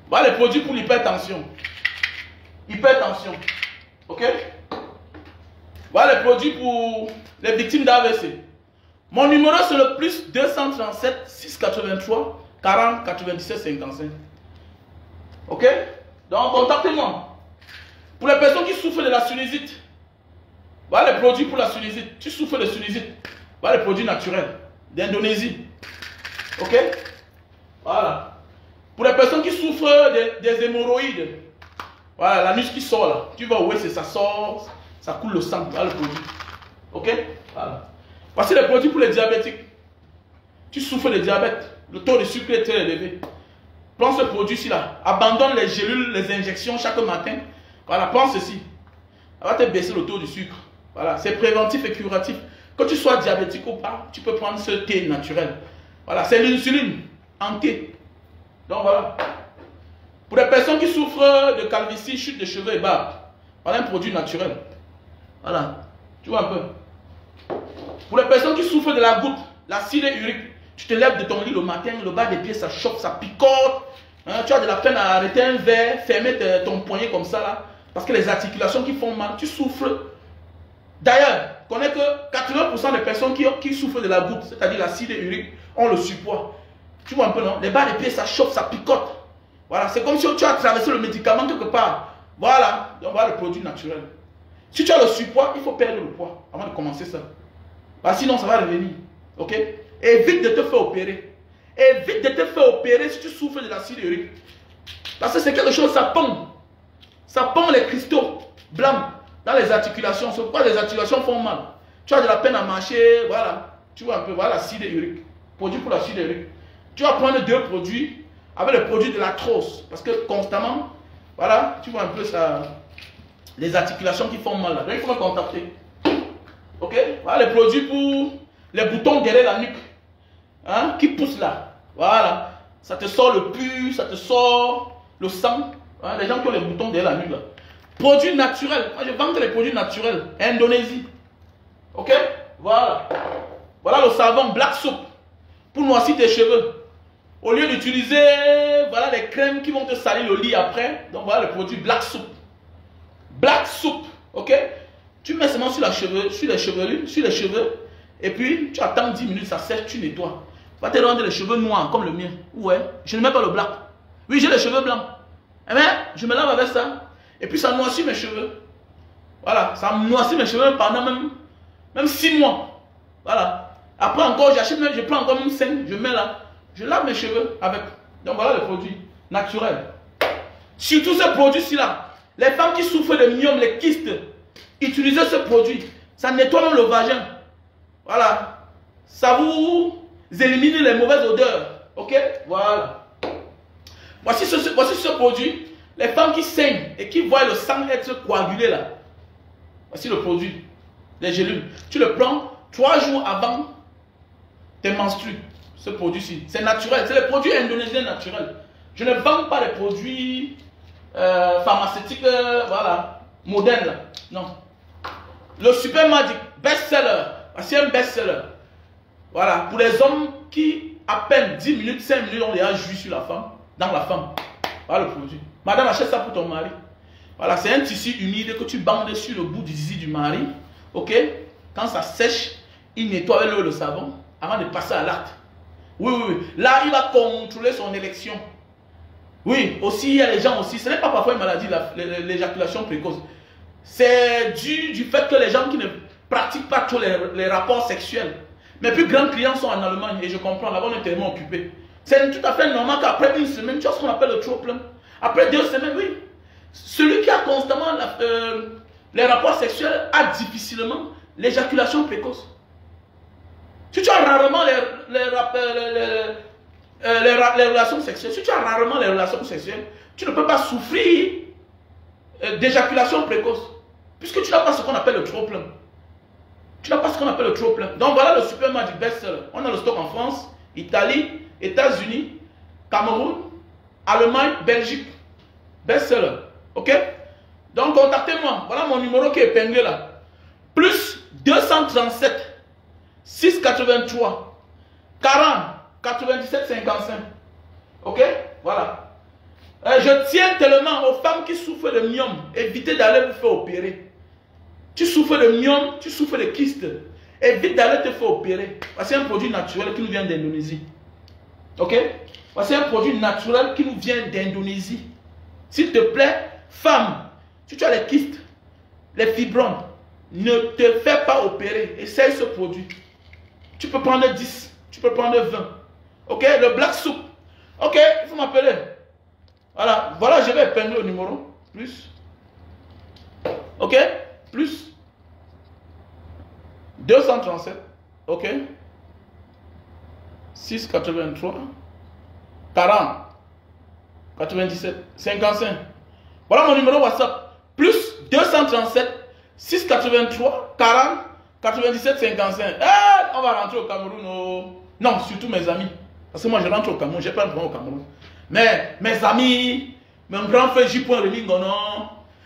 Voilà les produits pour l'hypertension. Hypertension. Ok? Voilà les produits pour les victimes d'AVC. Mon numéro c'est le plus 237 683 40 97 55. Ok? Donc contactez-moi. Pour les personnes qui souffrent de la sinusite, voilà les produits pour la sinusite. Tu souffres de sinusite, voilà les produits naturels d'Indonésie. Ok? Voilà. Pour les personnes qui souffrent des hémorroïdes, voilà l'anus qui sort là. Tu vas où c'est ça sort. Ça coule le sang, voilà le produit. Ok? Voilà. Voici les produits pour les diabétiques. Tu souffres de diabète, le taux de sucre est très élevé. Prends ce produit-ci là. Abandonne les gélules, les injections chaque matin. Voilà, prends ceci. Ça va te baisser le taux du sucre. Voilà, c'est préventif et curatif. Que tu sois diabétique ou pas, tu peux prendre ce thé naturel. Voilà, c'est l'insuline en thé. Donc voilà. Pour les personnes qui souffrent de calvitie, chute de cheveux et barbe, voilà un produit naturel. Voilà, tu vois un peu. Pour les personnes qui souffrent de la goutte, l'acide urique, tu te lèves de ton lit le matin, le bas des pieds ça chauffe, ça picote. Hein, tu as de la peine à arrêter un verre, fermer ton poignet comme ça là, parce que les articulations qui font mal, tu souffres. D'ailleurs, connais que 80% des personnes qui souffrent de la goutte, c'est-à-dire l'acide urique, ont le surpoids. Tu vois un peu non? Les bas des pieds ça chauffe, ça picote. Voilà, c'est comme si tu as traversé le médicament quelque part. Voilà, donc voilà le produit naturel. Si tu as le surpoids, il faut perdre le poids avant de commencer ça. Parce que sinon, ça va revenir. Ok? Évite de te faire opérer. Évite de te faire opérer si tu souffres de l'acide urique. Parce que c'est quelque chose, ça pend. Ça pend les cristaux blancs dans les articulations. C'est pourquoi les articulations font mal. Tu as de la peine à marcher. Voilà. Tu vois un peu. Voilà l'acide urique. Produit pour l'acide urique. Tu vas prendre 2 produits avec le produit de l'arthrose. Parce que constamment, voilà, tu vois un peu ça. Les articulations qui font mal là. Donc il faut me contacter. Ok? Voilà les produits pour les boutons derrière la nuque. Hein? Qui poussent là. Voilà. Ça te sort le pus, ça te sort le sang. Hein? Les gens qui ont les boutons derrière la nuque là. Produits naturels. Moi je vends les produits naturels. Indonésie. Ok? Voilà. Voilà le savon Black Soap. Pour noircir tes cheveux. Au lieu d'utiliser voilà, les crèmes qui vont te salir le lit après. Donc voilà le produit Black Soap. Black Soup, ok? Tu mets seulement sur les cheveux, et puis tu attends 10 minutes, ça sèche, tu nettoies. Va te rendre les cheveux noirs comme le mien. Ouais, je ne mets pas le black. Oui, j'ai les cheveux blancs. Eh bien, je me lave avec ça, et puis ça noircit mes cheveux. Voilà, ça noircit mes cheveux pendant même 6 mois. Voilà. Après encore, j'achète même, je prends encore même 5, je mets là, je lave mes cheveux avec. Donc voilà le produit naturel. Surtout ce produit-ci là. Les femmes qui souffrent de myome, les kystes, utilisez ce produit. Ça nettoie même le vagin. Voilà. Ça vous élimine les mauvaises odeurs. Ok? Voilà. Voici ce produit. Les femmes qui saignent et qui voient le sang être coagulé là. Voici le produit. Les gélules. Tu le prends 3 jours avant tes menstrues. Ce produit-ci. C'est naturel. C'est les produits indonésiens naturels. Je ne vends pas les produits pharmaceutique, voilà, moderne. Non. Le Super Magic, best-seller. C'est un best-seller. Voilà. Pour les hommes qui, à peine 10 minutes, 5 minutes, ont déjà joui sur la femme, dans la femme. Voilà le produit. Madame, achète ça pour ton mari. Voilà, c'est un tissu humide que tu bandes sur le bout du zizi du mari. Ok? Quand ça sèche, il nettoie avec l'eau et le savon avant de passer à l'acte. Oui, oui, oui. Là, il va contrôler son élection. Oui, aussi, il y a les gens aussi. Ce n'est pas parfois une maladie, l'éjaculation précoce. C'est dû du fait que les gens qui ne pratiquent pas trop les rapports sexuels. Mes plus grands clients sont en Allemagne et je comprends, là-bas on est tellement occupé. C'est tout à fait normal qu'après une semaine, tu as ce qu'on appelle le trop-plein. Après 2 semaines, oui. Celui qui a constamment les rapports sexuels a difficilement l'éjaculation précoce. Si tu as rarement les relations sexuelles, si tu as rarement les relations sexuelles, tu ne peux pas souffrir d'éjaculation précoce. Puisque tu n'as pas ce qu'on appelle le trop-plein. Tu n'as pas ce qu'on appelle le trop-plein. Donc voilà le Super Magic best-seller. On a le stock en France, Italie, États-Unis, Cameroun, Allemagne, Belgique. Best-seller. Ok? Donc contactez-moi. Voilà mon numéro qui est épinglé là. Plus 237 683 40 97 55. Ok? Voilà. Je tiens tellement aux femmes qui souffrent de myome. Évitez d'aller vous faire opérer. Tu souffres de myome, tu souffres de kyste. Évite d'aller te faire opérer. Voici un produit naturel qui nous vient d'Indonésie. Ok? Voici un produit naturel qui nous vient d'Indonésie. S'il te plaît, femme, si tu as les kystes, les fibromes, ne te fais pas opérer. Essaye ce produit. Tu peux prendre 10, tu peux prendre 20. Ok? Le black soup. Ok? Il faut m'appeler. Voilà. Voilà, je vais épingler le numéro. Plus. Ok? Plus 237. Ok? 683 40 97 55. Voilà mon numéro WhatsApp. Plus 237 683 40 97 55. On va rentrer au Cameroun. Oh. Non, surtout mes amis. Parce que moi je rentre au Cameroun. J'ai pas un problème au Cameroun. Mais mes amis, mon grand frère J. Remingono,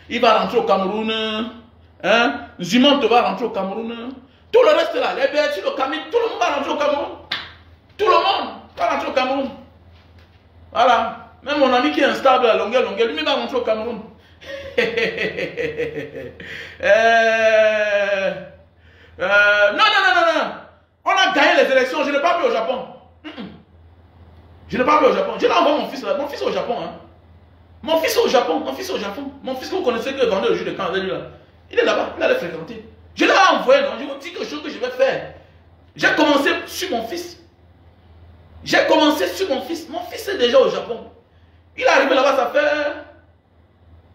il va rentrer au Cameroun. Hein? Zumonte va rentrer au Cameroun. Tout le reste là, les Béatis, le Camille, tout le monde va rentrer au Cameroun. Tout le monde va rentrer au Cameroun. Voilà. Même mon ami qui est instable à longueur, lui va rentrer au Cameroun. Non. On a gagné les élections. Je ne pars plus au Japon. Je ne pars plus au Japon. Je l'envoie mon fils là. Mon fils est au Japon. Hein. Mon fils est au Japon. Mon fils est au Japon. Mon fils que vous connaissez que vendait le jus de camp avec lui là. Il est là-bas. Il allait fréquenter. Je l'ai envoyé. Non? Je vous dis quelque chose que je vais faire. J'ai commencé sur mon fils. J'ai commencé sur mon fils. Mon fils est déjà au Japon. Il est arrivé là-bas,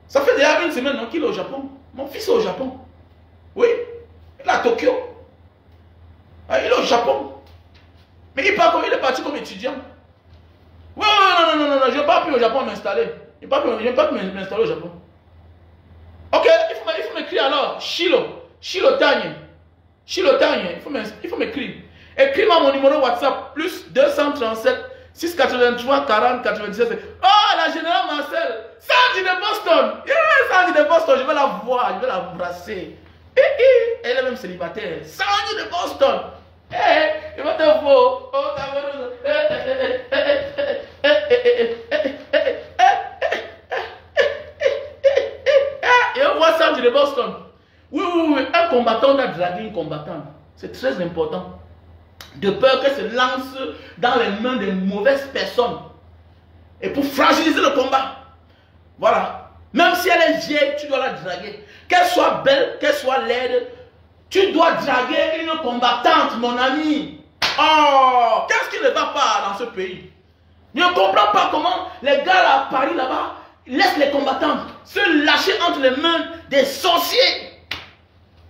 ça fait déjà 1 semaine qu'il est au Japon. Mon fils est au Japon. Oui, il est à Tokyo. Il est au Japon. Mais il est parti comme étudiant. Oui, non, je ne vais pas plus au Japon m'installer. Je ne vais pas m'installer au Japon. Ok, il faut m'écrire alors. Shilo Tanye, il faut m'écrire. Écris-moi mon numéro WhatsApp, plus 237 683 40 97. Oh, la générale Marcel, Sandy de Boston. Sandy de Boston, je vais la voir, je vais l'embrasser. Elle est même célibataire. Sandy de Boston. Je vais te voir. Oh, et on voit Sandy de Boston. Oui. Un combattant doit draguer une combattante. C'est très important. De peur qu'elle se lance dans les mains de mauvaises personnes. Et pour fragiliser le combat. Voilà. Même si elle est vieille, tu dois la draguer. Qu'elle soit belle, qu'elle soit laide, tu dois draguer une combattante, mon ami. Oh, qu'est-ce qui ne va pas dans ce pays? Je ne comprends pas comment les gars là, à Paris là-bas laissent les combattantes se lâcher entre les mains des sorciers.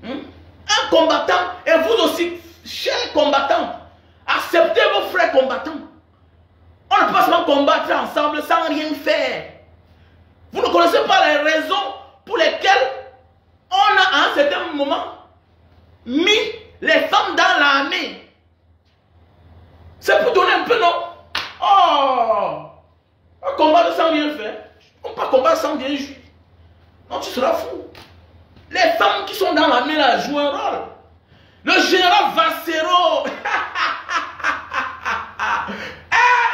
Un combattant, et vous aussi, chers combattants, acceptez vos frères combattants. On ne peut pas seulement combattre ensemble sans rien faire. Vous ne connaissez pas les raisons pour lesquelles on a à un certain moment mis les femmes dans l'armée. C'est pour donner un peu, non? Oh! On combat sans rien faire. On ne peut pas combattre sans rien jouer. Non, tu seras fou. Les femmes qui sont dans l'armée là jouent un rôle. Le général Vassero.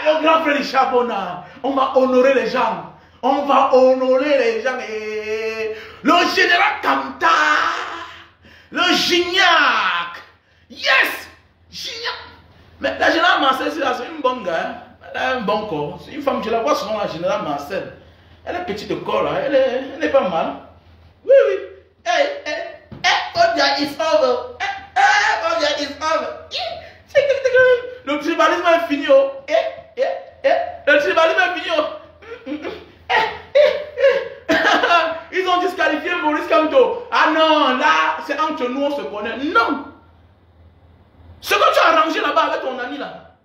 Le grand frère Chabona. On va honorer les gens. On va honorer les gens. Et le général Kamta, le Gignac. Yes! Gignac. Mais la générale Marcel, c'est une bonne gars. Elle a un bon corps. C'est une femme, je la vois souvent, la générale Marcel. Elle est petite de corps, là. Elle est pas mal. Oui, oui. Odia is over. Odia is over. Le tribalisme est fini. Le tribalisme est fini. Ils ont disqualifié Maurice Kamto. Ah non, là, c'est entre nous, on se connaît. Non. Ce que tu as arrangé là-bas avec ton ami là.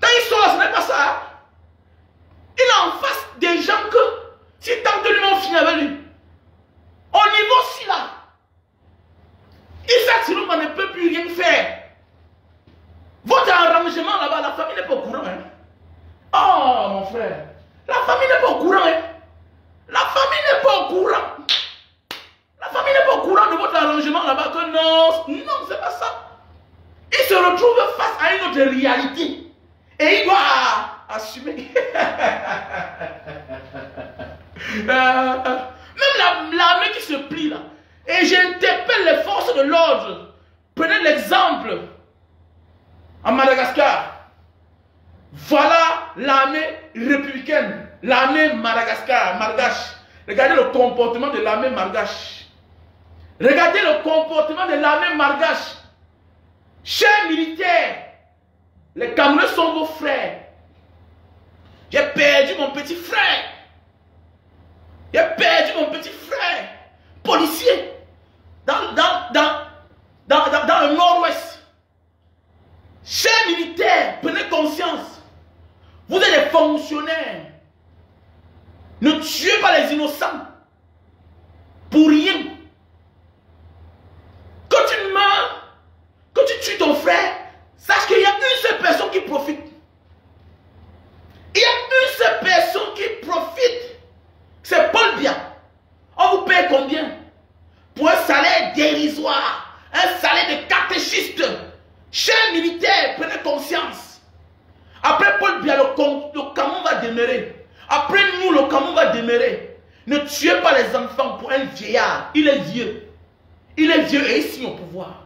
Quand il sort, ce n'est pas ça. Il est en face des gens que, si tant que lui on finit avec lui. Au niveau ci là. Isaac Sirouma ne peut plus rien faire. Votre arrangement là-bas, la famille n'est pas au courant. Hein? Oh mon frère. La famille n'est pas au courant. Hein? La famille n'est pas au courant. La famille n'est pas au courant de votre arrangement là-bas. Que non, non, c'est pas ça. Il se retrouve face à une autre réalité. Et il doit assumer. Même l'armée qui se plie là. Et j'interpelle les forces de l'ordre. Prenez l'exemple. En Madagascar. Voilà l'armée républicaine. L'armée Madagascar, Malgache. Regardez le comportement de l'armée Malgache. Regardez le comportement de l'armée Malgache. Chers militaires, les Camerounais sont vos frères. J'ai perdu mon petit frère. J'ai perdu mon petit frère. Policier. Dans le nord-ouest. Chers militaires, prenez conscience. Vous êtes des fonctionnaires. Ne tuez pas les innocents. Pour rien. Quand tu meurs, quand tu tues ton frère, sache qu'il y a une seule personne qui profite. Il y a une seule personne qui profite. C'est Paul Biya. On vous paye combien? Pour un salaire dérisoire. Un salaire de catéchiste. Chers militaires, prenez conscience. Après Paul Biya, le Cameroun va demeurer. Après nous, le Cameroun va demeurer. Ne tuez pas les enfants pour un vieillard. Il est vieux. Il est vieux et il signe au pouvoir.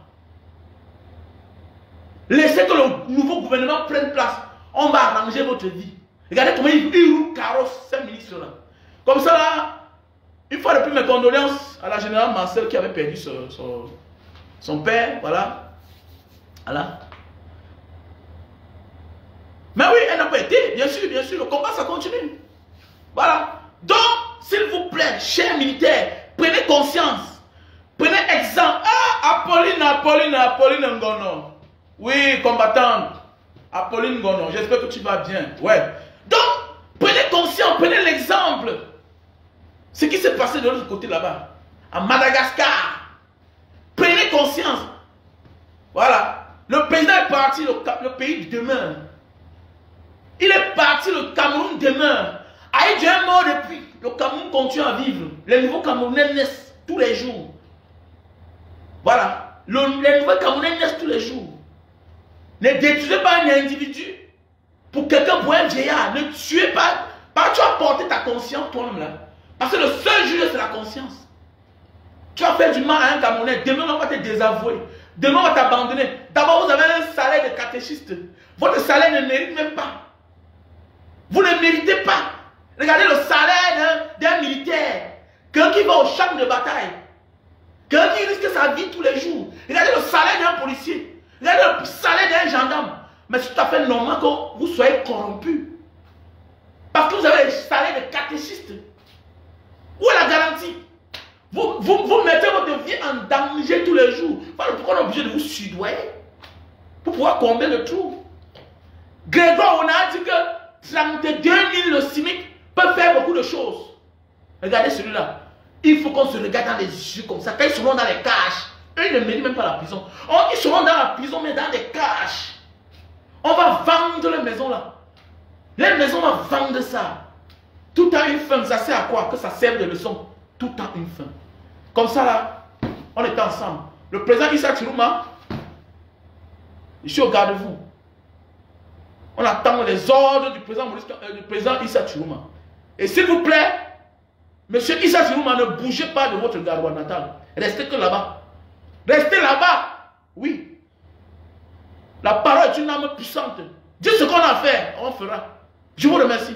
Laissez que le nouveau gouvernement prenne place. On va arranger votre vie. Regardez comment il roule carrosse, ces ministres-là. Comme ça, là, une fois de plus, mes condoléances à la générale Marcel qui avait perdu son père. Voilà. Voilà. Mais oui, elle n'a pas été. Bien sûr, le combat, ça continue. Voilà. Donc, s'il vous plaît, chers militaires, prenez conscience. Prenez exemple. Ah, Apolline Ngono. Oui, combattante. Apolline Ngono. J'espère que tu vas bien. Ouais. Donc, prenez conscience, prenez l'exemple. Ce qui s'est passé de l'autre côté là-bas. À Madagascar. Prenez conscience. Voilà. Le président est parti, le pays demeure. Il est parti, le Cameroun demeure. Aïe, est mort depuis. Le Cameroun continue à vivre. Les nouveaux Camerounais naissent tous les jours. Voilà. Les nouveaux Camerounais naissent tous les jours. Ne détruisez pas un individu pour quelqu'un, pour un vieillard. Ne tuez pas. Tu vas porter ta conscience toi-même là. Parce que le seul juge, c'est la conscience. Tu vas faire du mal à un Camerounais. Demain, on va te désavouer. Demain, on va t'abandonner. D'abord, vous avez un salaire de catéchiste. Votre salaire ne mérite même pas. Vous ne méritez pas. Regardez le salaire d'un militaire. Quelqu'un qui va au champ de bataille. Quelqu'un qui risque sa vie tous les jours. Regardez le salaire d'un policier. Regardez le salaire d'un gendarme. Mais c'est tout à fait normal que vous soyez corrompu. Parce que vous avez le salaire de catéchiste. Où est la garantie? Vous mettez votre vie en danger tous les jours. Voilà pourquoi on est obligé de vous sudoyer. Pour pouvoir combler le trou. Grégoire, on a dit que 32 000 le SMIC peut faire beaucoup de choses. Regardez celui-là. Il faut qu'on se regarde dans les yeux comme ça. Quand ils seront dans les cages, eux ils ne méritent même pas la prison. Ils seront dans la prison, mais dans des cages. On va vendre les maisons là. Les maisons, on va vendre ça. Tout a une fin. Ça sert à quoi? Que ça serve de leçon. Tout a une fin. Comme ça là, on est ensemble. Le président Issa Chirouma, je suis au garde-vous. On attend les ordres du président Issa Chirouma. Et s'il vous plaît, Monsieur Issa Sirouma, ne bougez pas de votre Garoua natal. Restez que là-bas. Restez là-bas. Oui. La parole est une âme puissante. Dites ce qu'on a à faire, on fera. Je vous remercie.